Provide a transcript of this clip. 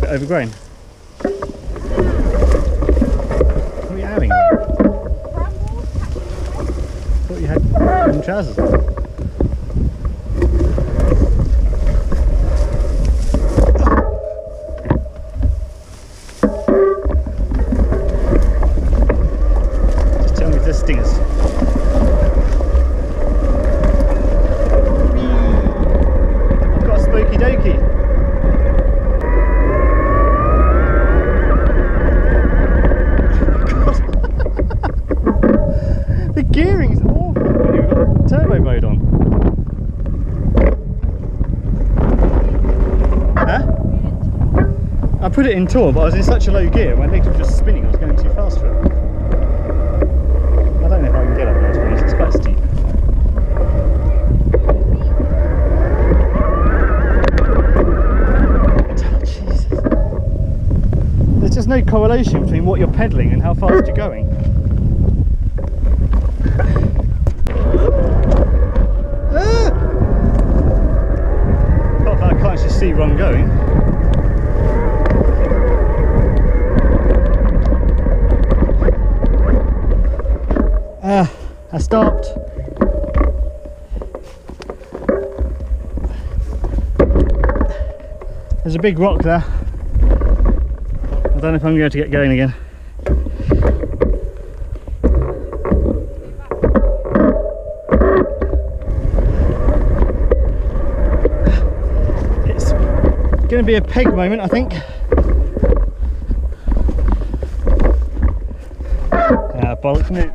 bit overgrown. What are you having? Thought you had some trousers on. Just tell me if there's stingers. I've got a spooky dokey. The gearing's awful when you've got turbo mode on. Huh? I put it in tour, but I was in such a low gear, my legs were just spinning, I was going too fast for it. I don't know if I can get up there, to be honest, it's quite steep. Oh, Jesus. There's just no correlation between what you're pedalling and how fast you're going. I can't just see where I'm going. I stopped. There's a big rock there. I don't know if I'm going to get going again. Going to be a peg moment, I think. Bollocks, move.